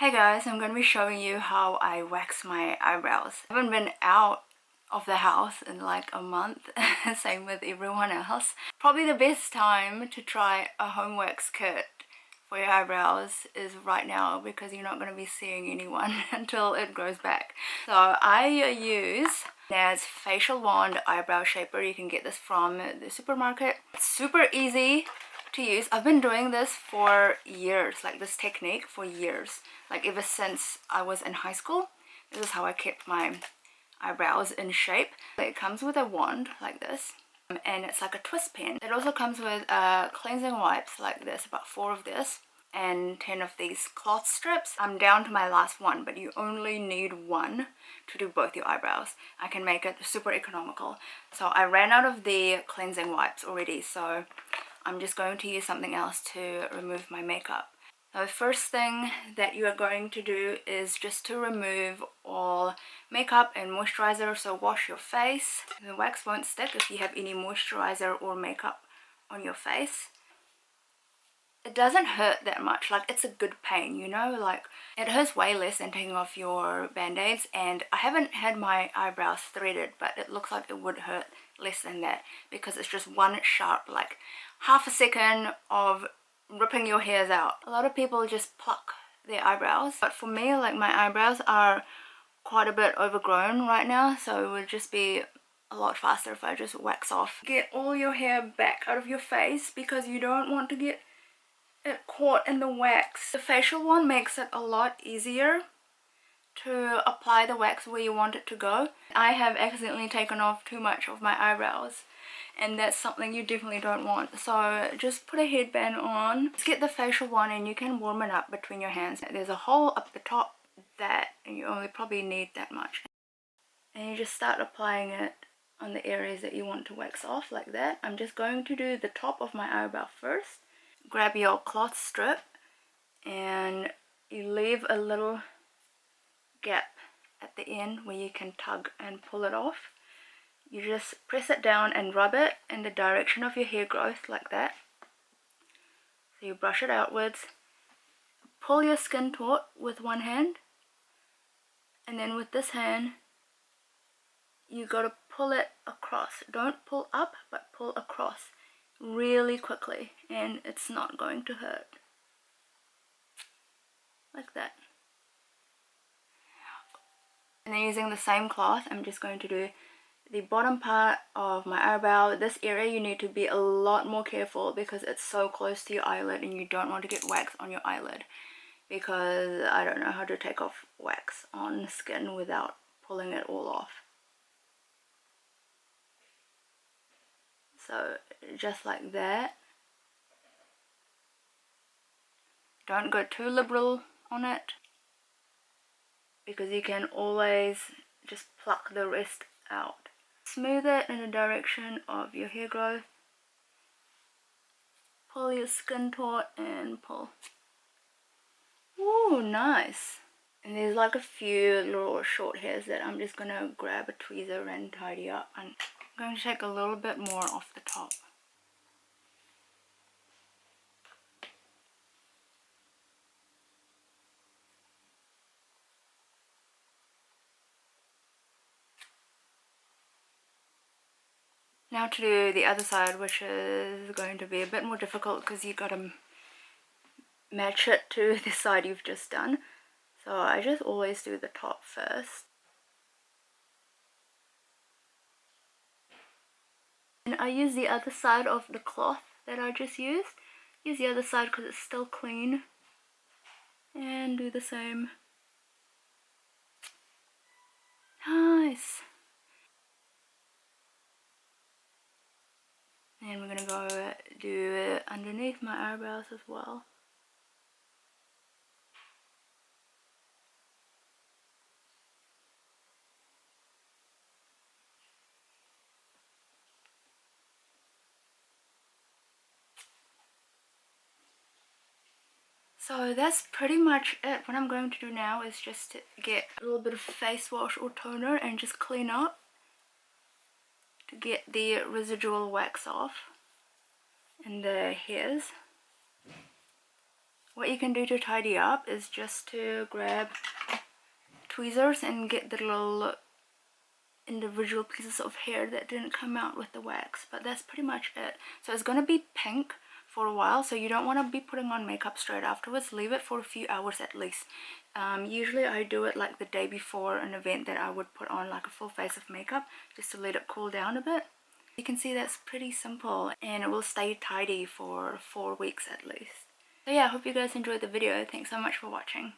Hey guys, I'm going to be showing you how I wax my eyebrows. I haven't been out of the house in like a month, same with everyone else. Probably the best time to try a home wax kit for your eyebrows is right now because you're not going to be seeing anyone until it grows back. So I use Nads Facial Wand Eyebrow Shaper. You can get this from the supermarket. It's super easy to use. I've been doing this for years, like this technique for years, like ever since I was in high school. This is how I kept my eyebrows in shape. It comes with a wand like this, and it's like a twist pen. It also comes with cleansing wipes like this, about 4 of this, and 10 of these cloth strips. I'm down to my last one, but you only need one to do both your eyebrows. I can make it super economical. So I ran out of the cleansing wipes already, so I'm just going to use something else to remove my makeup. Now, the first thing that you are going to do is just to remove all makeup and moisturizer. So wash your face. The wax won't stick if you have any moisturizer or makeup on your face. It doesn't hurt that much, like it's a good pain, you know, like it hurts way less than taking off your band-aids. And I haven't had my eyebrows threaded, but it looks like it would hurt less than that because it's just one sharp, like half a second of ripping your hairs out. A lot of people just pluck their eyebrows, but for me, like my eyebrows are quite a bit overgrown right now, so it would just be a lot faster if I just wax off. Get all your hair back out of your face because you don't want to get it caught in the wax. The facial one makes it a lot easier to apply the wax where you want it to go. I have accidentally taken off too much of my eyebrows, and that's something you definitely don't want. So just put a headband on. Let's get the facial one, and you can warm it up between your hands. There's a hole up the top that, and you only probably need that much. And you just start applying it on the areas that you want to wax off like that. I'm just going to do the top of my eyebrow first. Grab your cloth strip and you leave a little gap at the end where you can tug and pull it off. You just press it down and rub it in the direction of your hair growth like that. So you brush it outwards, pull your skin taut with one hand, and then with this hand you got to pull it across. Don't pull up, but pull across really quickly, and it's not going to hurt. Like that. And then using the same cloth, I'm just going to do the bottom part of my eyebrow. This area you need to be a lot more careful because it's so close to your eyelid, and you don't want to get wax on your eyelid, because I don't know how to take off wax on skin without pulling it all off. So just like that. Don't go too liberal on it, because you can always just pluck the rest out. Smooth it in the direction of your hair growth. Pull your skin taut and pull. Ooh, nice. And there's like a few little short hairs that I'm just gonna grab a tweezer and tidy up. I'm going to take a little bit more off the top. Now to do the other side, which is going to be a bit more difficult because you got to match it to the side you've just done. So I just always do the top first. And I use the other side of the cloth that I just used. Use the other side because it's still clean. And do the same. Nice. And we're going to go do it underneath my eyebrows as well. So that's pretty much it. What I'm going to do now is just to get a little bit of face wash or toner and just clean up to get the residual wax off and the hairs. What you can do to tidy up is just to grab tweezers and get the little individual pieces of hair that didn't come out with the wax, but that's pretty much it. So it's going to be pink for a while, so you don't want to be putting on makeup straight afterwards. Leave it for a few hours at least. Usually I do it like the day before an event that I would put on like a full face of makeup just to let it cool down a bit. You can see that's pretty simple and it will stay tidy for 4 weeks at least. So yeah, I hope you guys enjoyed the video. Thanks so much for watching.